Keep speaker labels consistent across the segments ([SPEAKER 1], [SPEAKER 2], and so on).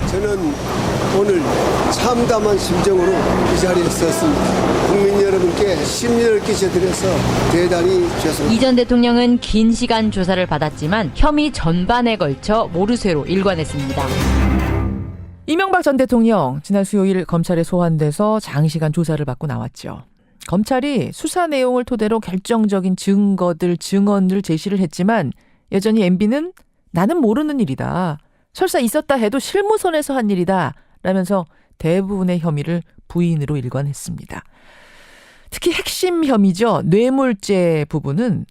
[SPEAKER 1] 저는 오늘 참담한 심정으로 이 자리에 섰습니다. 국민 여러분께 심려를 끼쳐드려서 대단히 죄송합니다.
[SPEAKER 2] 이 전 대통령은 긴 시간 조사를 받았지만 혐의 전반에 걸쳐 모르쇠로 일관했습니다.
[SPEAKER 3] 이명박 전 대통령 지난 수요일 검찰에 소환돼서 장시간 조사를 받고 나왔죠. 검찰이 수사 내용을 토대로 결정적인 증언을 제시를 했지만 여전히 MB는 나는 모르는 일이다. 설사 있었다 해도 실무선에서 한 일이다. 라면서 대부분의 혐의를 부인으로 일관했습니다. 특히 핵심 혐의죠. 뇌물죄 부분은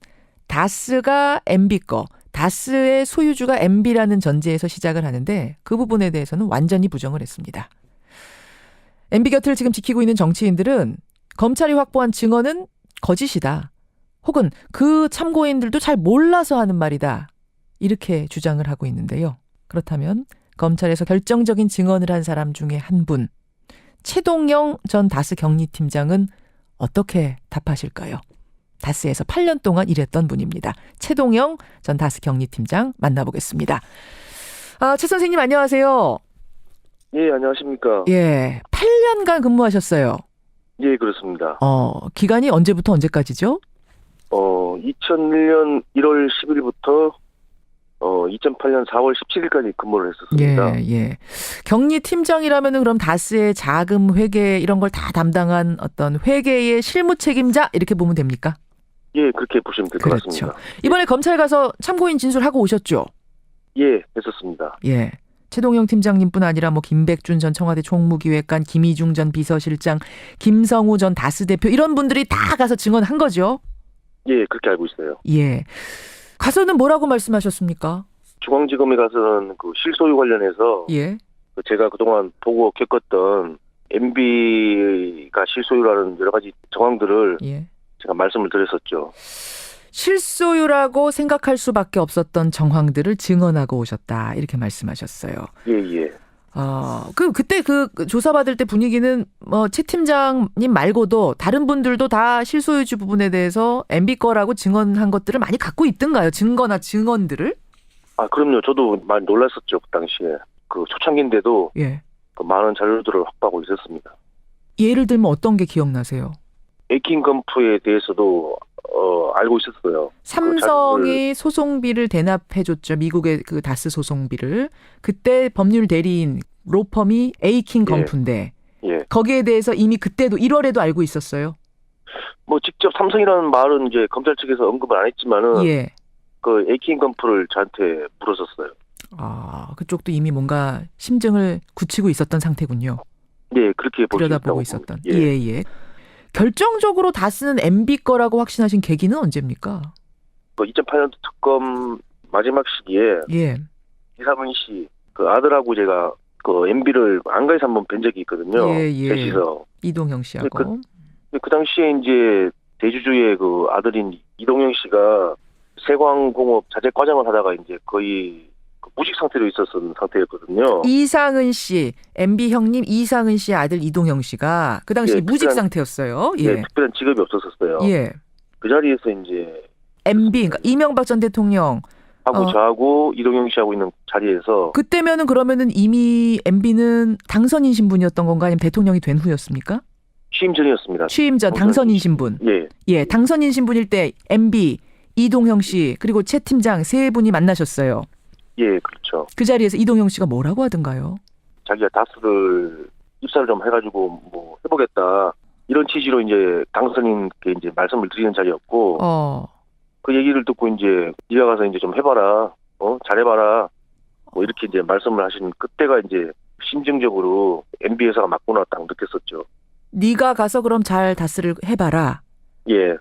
[SPEAKER 3] 다스가 MB 거, 다스의 소유주가 MB라는 전제에서 시작을 하는데 그 부분에 대해서는 완전히 부정을 했습니다. MB 곁을 지금 지키고 있는 정치인들은 검찰이 확보한 증언은 거짓이다. 혹은 그 참고인들도 잘 몰라서 하는 말이다. 이렇게 주장을 하고 있는데요. 그렇다면 검찰에서 결정적인 증언을 한 사람 중에 한 분, 최동영 전 다스 경리팀장은 어떻게 답하실까요? 다스에서 8년 동안 일했던 분입니다. 최동영 전 다스 경리팀장 만나보겠습니다. 최 선생님 안녕하세요.
[SPEAKER 4] 예, 안녕하십니까.
[SPEAKER 3] 예, 8년간 근무하셨어요.
[SPEAKER 4] 예, 그렇습니다.
[SPEAKER 3] 기간이 언제부터 언제까지죠?
[SPEAKER 4] 2001년 1월 10일부터 2008년 4월 17일까지 근무를 했었습니다.
[SPEAKER 3] 예. 경리팀장이라면은 그럼 다스의 자금 회계 이런 걸 다 담당한 어떤 회계의 실무 책임자 이렇게 보면 됩니까?
[SPEAKER 4] 예, 그렇게 보시면 될 것 같습니다.
[SPEAKER 3] 이번에 검찰 가서 참고인 진술하고 오셨죠?
[SPEAKER 4] 예, 했었습니다.
[SPEAKER 3] 예. 최동영 팀장님뿐 아니라 김백준 전 청와대 총무기획관, 김희중 전 비서실장, 김성우 전 다스 대표 이런 분들이 다 가서 증언한 거죠?
[SPEAKER 4] 예, 그렇게 알고 있어요.
[SPEAKER 3] 예. 가서는 뭐라고 말씀하셨습니까?
[SPEAKER 4] 중앙지검에 가서는 그 실소유 관련해서
[SPEAKER 3] 예.
[SPEAKER 4] 제가 그동안 보고 겪었던 MB가 실소유라는 여러 가지 정황들을
[SPEAKER 3] 예. 제가
[SPEAKER 4] 말씀을 드렸었죠.
[SPEAKER 3] 실소유라고 생각할 수밖에 없었던 정황들을 증언하고 오셨다. 이렇게 말씀하셨어요.
[SPEAKER 4] 예.
[SPEAKER 3] 그때 그 조사받을 때 분위기는 최 팀장님 말고도 다른 분들도 다 실소유주 부분에 대해서 MB 거라고 증언한 것들을 많이 갖고 있던가요? 증거나 증언들을?
[SPEAKER 4] 그럼요. 저도 많이 놀랐었죠. 그 당시에. 그 초창기인데도
[SPEAKER 3] 예.
[SPEAKER 4] 그 많은 자료들을 확보하고 있었습니다.
[SPEAKER 3] 예를 들면 어떤 게 기억나세요?
[SPEAKER 4] 에이킹 건프에 대해서도 알고 있었어요.
[SPEAKER 3] 삼성이 소송비를 대납해줬죠. 미국의 그 다스 소송비를. 그때 법률 대리인 로펌이 에이킹 건프인데
[SPEAKER 4] 예.
[SPEAKER 3] 거기에 대해서 이미 그때도 1월에도 알고 있었어요.
[SPEAKER 4] 직접 삼성이라는 말은 이제 검찰 측에서 언급을 안 했지만은
[SPEAKER 3] 예.
[SPEAKER 4] 그 에이킹 건프를 저한테 물었었어요.
[SPEAKER 3] 그쪽도 이미 뭔가 심증을 굳히고 있었던 상태군요.
[SPEAKER 4] 네, 그렇게
[SPEAKER 3] 들여다보고 있었던. 예. 결정적으로 다스는 MB 거라고 확신하신 계기는 언제입니까?
[SPEAKER 4] 2008년도 특검 마지막 시기에
[SPEAKER 3] 예.
[SPEAKER 4] 이사문 씨 그 아들하고 제가 그 MB를 안가에서 한번 뵌 적이 있거든요.
[SPEAKER 3] 예.
[SPEAKER 4] 셋이서.
[SPEAKER 3] 이동형 씨하고.
[SPEAKER 4] 그 당시에 이제 대주주의 그 아들인 이동영 씨가 세광공업 자재 과장을 하다가 이제 거의 무직 상태로 있었던 상태였거든요.
[SPEAKER 3] 이상은 씨, MB 형님 이상은 씨의 아들 이동형 씨가 그 당시 무직 상태였어요. 예.
[SPEAKER 4] 특별한 직업이 없었어요.
[SPEAKER 3] 예.
[SPEAKER 4] 그 자리에서 이제
[SPEAKER 3] MB, 그러니까 이명박 전 대통령
[SPEAKER 4] 하고 저하고 이동영 씨하고 있는 자리에서
[SPEAKER 3] 그때면은 그러면은 이미 MB는 당선인 신분이었던 건가 아니면 대통령이 된 후였습니까?
[SPEAKER 4] 취임 전이었습니다.
[SPEAKER 3] 취임 전 당선인 신분.
[SPEAKER 4] 예.
[SPEAKER 3] 당선인 신분일 때 MB, 이동형 씨 그리고 최 팀장 세 분이 만나셨어요.
[SPEAKER 4] 예, 그렇죠.
[SPEAKER 3] 그 자리에서 이동형 씨가 뭐라고 하던가요?
[SPEAKER 4] 자기가 다스를 입사를 좀 해가지고 해보겠다 이런 취지로 이제 당선인께 이제 말씀을 드리는 자리였고 그 얘기를 듣고 이제 네가 가서 이제 좀 해봐라, 잘해봐라 이렇게 이제 말씀을 하신 그때가 이제 심정적으로 MB 회사가 맞구나 딱 느꼈었죠.
[SPEAKER 3] 네가 가서 그럼 잘 다스를 해봐라.
[SPEAKER 4] 예.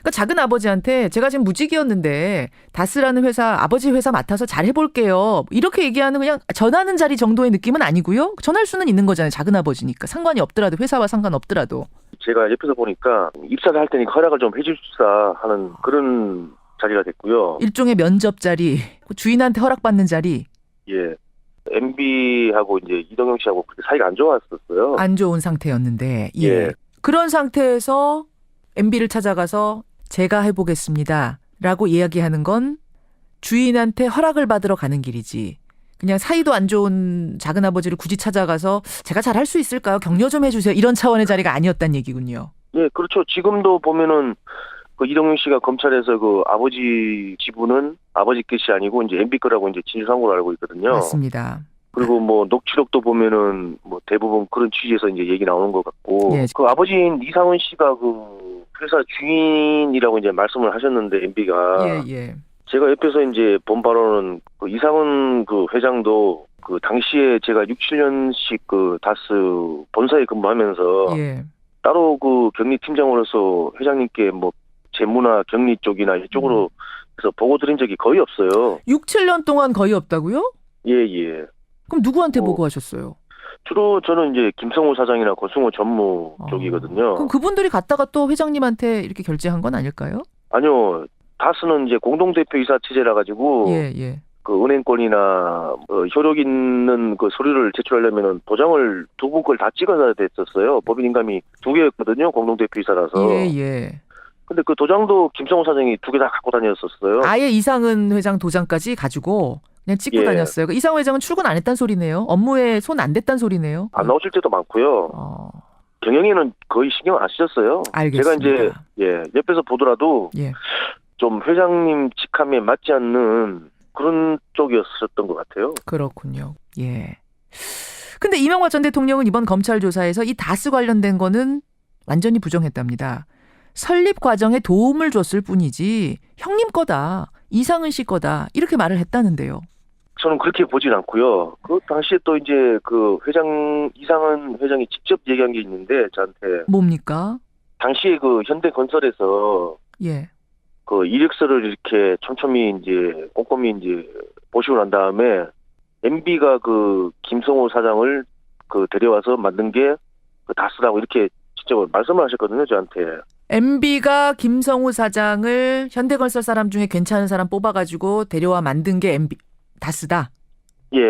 [SPEAKER 3] 그러니까 작은 아버지한테 제가 지금 무직이었는데 다스라는 회사 아버지 회사 맡아서 잘 해볼게요. 이렇게 얘기하는 그냥 전하는 자리 정도의 느낌은 아니고요. 전할 수는 있는 거잖아요. 작은 아버지니까 상관이 없더라도 회사와 상관없더라도.
[SPEAKER 4] 제가 옆에서 보니까 입사를 할 테니 허락을 좀 해주십사 하는 그런 자리가 됐고요.
[SPEAKER 3] 일종의 면접 자리, 주인한테 허락받는 자리.
[SPEAKER 4] 예. MB하고 이제 이동영 씨하고 그렇게 사이가 안 좋았었어요.
[SPEAKER 3] 안 좋은 상태였는데.
[SPEAKER 4] 예.
[SPEAKER 3] 그런 상태에서 MB를 찾아가서 제가 해보겠습니다. 라고 이야기하는 건 주인한테 허락을 받으러 가는 길이지. 그냥 사이도 안 좋은 작은아버지를 굳이 찾아가서 제가 잘할 수 있을까요? 격려 좀 해주세요. 이런 차원의 자리가 아니었단 얘기군요.
[SPEAKER 4] 예, 그렇죠. 지금도 보면은 그 이동윤 씨가 검찰에서 그 아버지 지분은 아버지 것이 아니고 이제 MB 거라고 이제 진술한 걸로 알고 있거든요.
[SPEAKER 3] 맞습니다.
[SPEAKER 4] 그리고 뭐 녹취록도 보면은 뭐 대부분 그런 취지에서 이제 얘기 나오는 것 같고
[SPEAKER 3] 예.
[SPEAKER 4] 그 아버지인 이상은 씨가 그 회사 주인이라고 이제 말씀을 하셨는데 MB가
[SPEAKER 3] 예.
[SPEAKER 4] 제가 옆에서 이제 본 바로는 그 이상은 그 회장도 그 당시에 제가 6, 7년씩 그 다스 본사에 근무하면서
[SPEAKER 3] 예.
[SPEAKER 4] 따로 그 격리 팀장으로서 회장님께 뭐 재무나 격리 쪽이나 이쪽으로 해서 보고 드린 적이 거의 없어요.
[SPEAKER 3] 6, 7년 동안 거의 없다고요?
[SPEAKER 4] 예.
[SPEAKER 3] 그럼 누구한테 보고하셨어요?
[SPEAKER 4] 주로 저는 이제 김성호 사장이나 고승호 전무 쪽이거든요.
[SPEAKER 3] 그럼 그분들이 갔다가 또 회장님한테 이렇게 결제한 건 아닐까요?
[SPEAKER 4] 아니요. 다스는 이제 공동대표이사 체제라 가지고
[SPEAKER 3] 예.
[SPEAKER 4] 그 은행권이나 효력 있는 그 서류를 제출하려면은 도장을 두 분 걸 다 찍어야 됐었어요. 법인 인감이 2개였거든요. 공동대표이사라서.
[SPEAKER 3] 예.
[SPEAKER 4] 근데 그 도장도 김성호 사장이 2개 다 갖고 다녔었어요.
[SPEAKER 3] 아예 이상은 회장 도장까지 가지고 그냥 찍고 다녔어요. 그 이상은 회장은 출근 안 했단 소리네요. 업무에 손 안 댔단 소리네요.
[SPEAKER 4] 안 나오실 때도 많고요. 경영에는 거의 신경 안 쓰셨어요.
[SPEAKER 3] 알겠습니다.
[SPEAKER 4] 제가 이제 옆에서 보더라도
[SPEAKER 3] 예.
[SPEAKER 4] 좀 회장님 직함에 맞지 않는 그런 쪽이었었던 것 같아요.
[SPEAKER 3] 그렇군요. 예. 근데 이명박 전 대통령은 이번 검찰 조사에서 이 다스 관련된 거는 완전히 부정했답니다. 설립 과정에 도움을 줬을 뿐이지 형님 거다, 이상은 씨 거다 이렇게 말을 했다는데요.
[SPEAKER 4] 저는 그렇게 보진 않고요. 그 당시에 또 이제 그 이상은 회장이 직접 얘기한 게 있는데 저한테
[SPEAKER 3] 뭡니까?
[SPEAKER 4] 당시에 그 현대건설에서
[SPEAKER 3] 예.
[SPEAKER 4] 그 이력서를 이렇게 촘촘히 이제 꼼꼼히 이제 보시고 난 다음에 MB가 그 김성호 사장을 그 데려와서 만든 게 그 다스라고 이렇게 직접 말씀을 하셨거든요, 저한테.
[SPEAKER 3] MB가 김성우 사장을 현대건설 사람 중에 괜찮은 사람 뽑아가지고 데려와 만든 게 MB 다스다.
[SPEAKER 4] 예,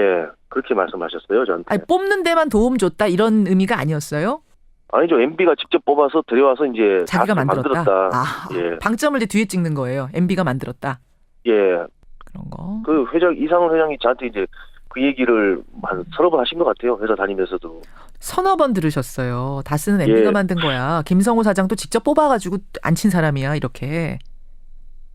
[SPEAKER 4] 그렇게 말씀하셨어요, 저한테.
[SPEAKER 3] 아니, 뽑는 데만 도움 줬다 이런 의미가 아니었어요?
[SPEAKER 4] 아니죠, MB가 직접 뽑아서 데려와서 이제
[SPEAKER 3] 자기가 만들었다.
[SPEAKER 4] 예.
[SPEAKER 3] 방점을 이제 뒤에 찍는 거예요. MB가 만들었다.
[SPEAKER 4] 예.
[SPEAKER 3] 그런 거.
[SPEAKER 4] 그 이상은 회장이 저한테 이제 그 얘기를 한 서너 번 하신 것 같아요, 회사 다니면서도.
[SPEAKER 3] 서너 번 들으셨어요. 다스는 MB가 만든 거야. 김성우 사장도 직접 뽑아가지고 앉힌 사람이야 이렇게.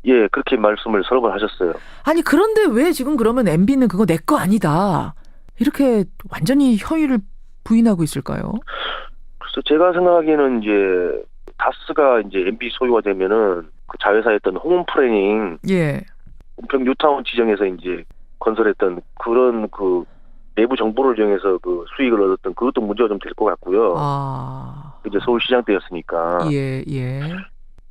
[SPEAKER 4] 예, 그렇게 말씀을 서너 번 하셨어요.
[SPEAKER 3] 아니 그런데 왜 지금 그러면 MB는 그거 내 거 아니다 이렇게 완전히 허위를 부인하고 있을까요?
[SPEAKER 4] 그래서 제가 생각하기에는 이제 다스가 이제 MB 소유가 되면은 그 자회사였던 홍은프레닝 은평 뉴타운 지정에서 이제 건설했던 그런 그 내부 정보를 이용해서 그 수익을 얻었던 그것도 문제가 좀 될 것 같고요. 이제 서울시장 때였으니까.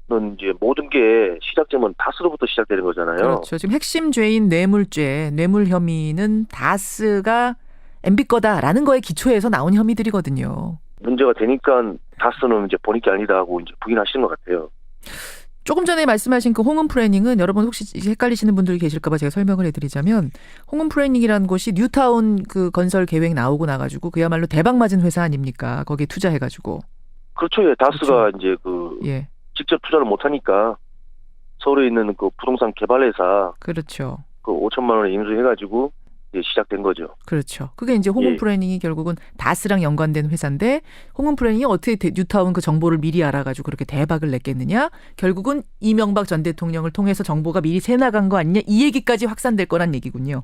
[SPEAKER 4] 는 이제 모든 게 시작점은 다스로부터 시작되는 거잖아요.
[SPEAKER 3] 그렇죠. 지금 핵심 죄인 뇌물죄, 뇌물 혐의는 다스가 MB 거다라는 거에 기초해서 나온 혐의들이거든요.
[SPEAKER 4] 문제가 되니까 다스는 이제 본인이 아니다 하고 이제 부인하시는 것 같아요.
[SPEAKER 3] 조금 전에 말씀하신 그 홍은프레닝은 여러분 혹시 헷갈리시는 분들이 계실까봐 제가 설명을 해드리자면 홍은프레닝이라는 곳이 뉴타운 그 건설 계획 나오고 나가지고 그야말로 대박 맞은 회사 아닙니까? 거기에 투자해가지고.
[SPEAKER 4] 그렇죠. 예. 다스가
[SPEAKER 3] 그렇죠.
[SPEAKER 4] 이제 그 직접 투자를 못하니까 서울에 있는 그 부동산 개발회사
[SPEAKER 3] 그렇죠.
[SPEAKER 4] 그 5천만 원에 인수해가지고 이제 시작된 거죠.
[SPEAKER 3] 그렇죠. 그게 이제 홍은프레닝이 결국은 다스랑 연관된 회사인데 홍은프레닝이 어떻게 뉴타운 그 정보를 미리 알아가지고 그렇게 대박을 냈겠느냐? 결국은 이명박 전 대통령을 통해서 정보가 미리 새나간 거 아니냐? 이 얘기까지 확산될 거란 얘기군요.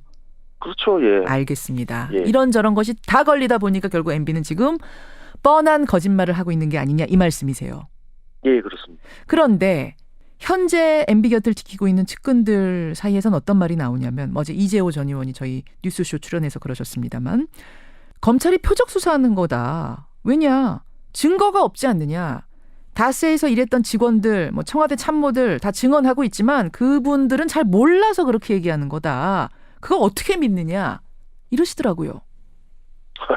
[SPEAKER 4] 그렇죠. 예.
[SPEAKER 3] 알겠습니다. 이런저런 것이 다 걸리다 보니까 결국 MB는 지금 뻔한 거짓말을 하고 있는 게 아니냐 이 말씀이세요.
[SPEAKER 4] 예, 그렇습니다.
[SPEAKER 3] 그런데 현재 MB 곁을 지키고 있는 측근들 사이에선 어떤 말이 나오냐면 어제 이재호 전 의원이 저희 뉴스쇼 출연해서 그러셨습니다만 검찰이 표적 수사하는 거다. 왜냐? 증거가 없지 않느냐. 다스에서 일했던 직원들, 뭐 청와대 참모들 다 증언하고 있지만 그분들은 잘 몰라서 그렇게 얘기하는 거다. 그거 어떻게 믿느냐. 이러시더라고요.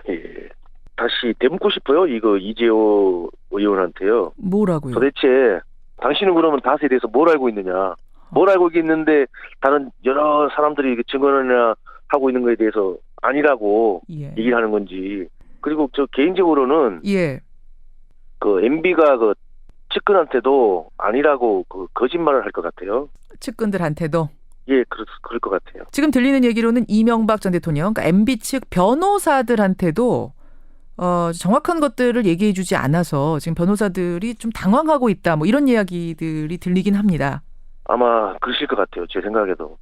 [SPEAKER 4] 예. 다시 되묻고 싶어요. 이거 이재호 의원한테요.
[SPEAKER 3] 뭐라고요?
[SPEAKER 4] 도대체 당신은 그러면 다스에 대해서 뭘 알고 있느냐. 뭘 알고 있는데 다른 여러 사람들이 증언이나 하고 있는 거에 대해서 아니라고 얘기를 하는 건지. 그리고 저 개인적으로는 그 MB가 그 측근한테도 아니라고 그 거짓말을 할 것 같아요.
[SPEAKER 3] 측근들한테도?
[SPEAKER 4] 예, 그럴 것 같아요.
[SPEAKER 3] 지금 들리는 얘기로는 이명박 전 대통령, 그러니까 MB 측 변호사들한테도 정확한 것들을 얘기해 주지 않아서 지금 변호사들이 좀 당황하고 있다. 뭐 이런 이야기들이 들리긴 합니다.
[SPEAKER 4] 아마 그러실 것 같아요. 제 생각에도.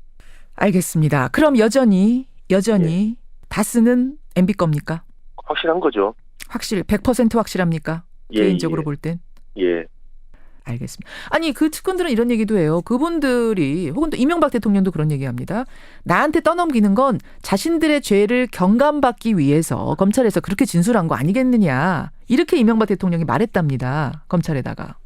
[SPEAKER 3] 알겠습니다. 그럼 여전히
[SPEAKER 4] 예.
[SPEAKER 3] 다스는 MB 겁니까?
[SPEAKER 4] 확실한 거죠.
[SPEAKER 3] 100% 확실합니까?
[SPEAKER 4] 예,
[SPEAKER 3] 개인적으로
[SPEAKER 4] 예.
[SPEAKER 3] 볼 땐.
[SPEAKER 4] 예.
[SPEAKER 3] 알겠습니다. 아니 그 측근들은 이런 얘기도 해요. 그분들이 혹은 또 이명박 대통령도 그런 얘기합니다. 나한테 떠넘기는 건 자신들의 죄를 경감받기 위해서 검찰에서 그렇게 진술한 거 아니겠느냐. 이렇게 이명박 대통령이 말했답니다. 검찰에다가.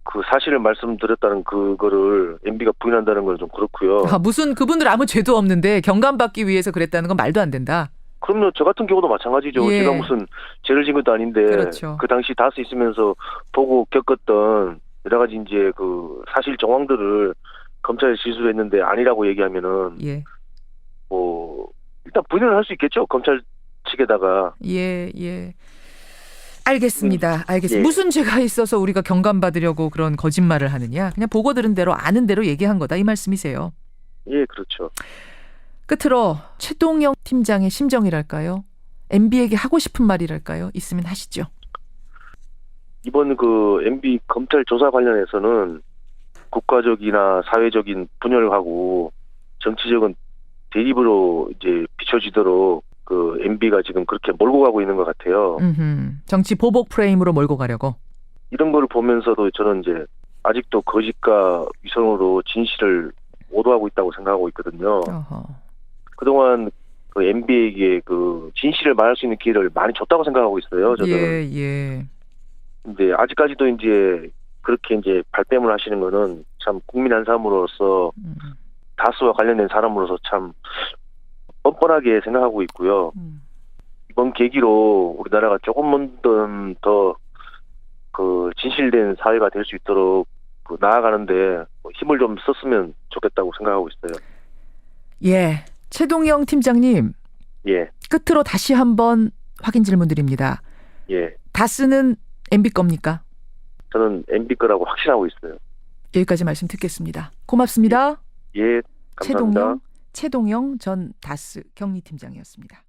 [SPEAKER 4] 그 사실을 말씀드렸다는 그거를 MB가 부인한다는 건 좀 그렇고요.
[SPEAKER 3] 무슨 그분들 아무 죄도 없는데 경감받기 위해서 그랬다는 건 말도 안 된다.
[SPEAKER 4] 그럼요. 저 같은 경우도 마찬가지죠.
[SPEAKER 3] 예.
[SPEAKER 4] 제가 무슨 죄를 지은 것도 아닌데
[SPEAKER 3] 그렇죠.
[SPEAKER 4] 그 당시 다스 있으면서 보고 겪었던 여러 가지 이제 그 사실 정황들을 검찰에 진술을 했는데 아니라고 얘기하면은
[SPEAKER 3] 예.
[SPEAKER 4] 뭐 일단 부인을 할 수 있겠죠. 검찰 측에다가.
[SPEAKER 3] 예. 알겠습니다.
[SPEAKER 4] 예.
[SPEAKER 3] 무슨 죄가 있어서 우리가 경감받으려고 그런 거짓말을 하느냐. 그냥 보고 들은 대로 아는 대로 얘기한 거다. 이 말씀이세요.
[SPEAKER 4] 예, 그렇죠.
[SPEAKER 3] 끝으로 최동영 팀장의 심정이랄까요? MB에게 하고 싶은 말이랄까요? 있으면 하시죠.
[SPEAKER 4] 이번 그 MB 검찰 조사 관련해서는 국가적이나 사회적인 분열하고 정치적인 대립으로 이제 비춰지도록 그 MB가 지금 그렇게 몰고 가고 있는 것 같아요.
[SPEAKER 3] 정치 보복 프레임으로 몰고 가려고.
[SPEAKER 4] 이런 걸 보면서도 저는 이제 아직도 거짓과 위선으로 진실을 오도하고 있다고 생각하고 있거든요.
[SPEAKER 3] 어허.
[SPEAKER 4] 그동안 그 MB에게 그 진실을 말할 수 있는 기회를 많이 줬다고 생각하고 있어요. 저는.
[SPEAKER 3] 예.
[SPEAKER 4] 근데 아직까지도 이제 그렇게 이제 발뺌을 하시는 거는 참 국민 한 사람으로서 다스와 관련된 사람으로서 참 뻔뻔하게 생각하고 있고요. 이번 계기로 우리나라가 조금만 더 그 진실된 사회가 될 수 있도록 그 나아가는데 힘을 좀 썼으면 좋겠다고 생각하고 있어요.
[SPEAKER 3] 예. 최동영 팀장님.
[SPEAKER 4] 예.
[SPEAKER 3] 끝으로 다시 한번 확인 질문 드립니다.
[SPEAKER 4] 예.
[SPEAKER 3] 다스는 MB 겁니까?
[SPEAKER 4] 저는 MB 거라고 확신하고 있어요.
[SPEAKER 3] 여기까지 말씀 듣겠습니다. 고맙습니다.
[SPEAKER 4] 예. 감사합니다.
[SPEAKER 3] 최동영 전 다스 경리팀장이었습니다.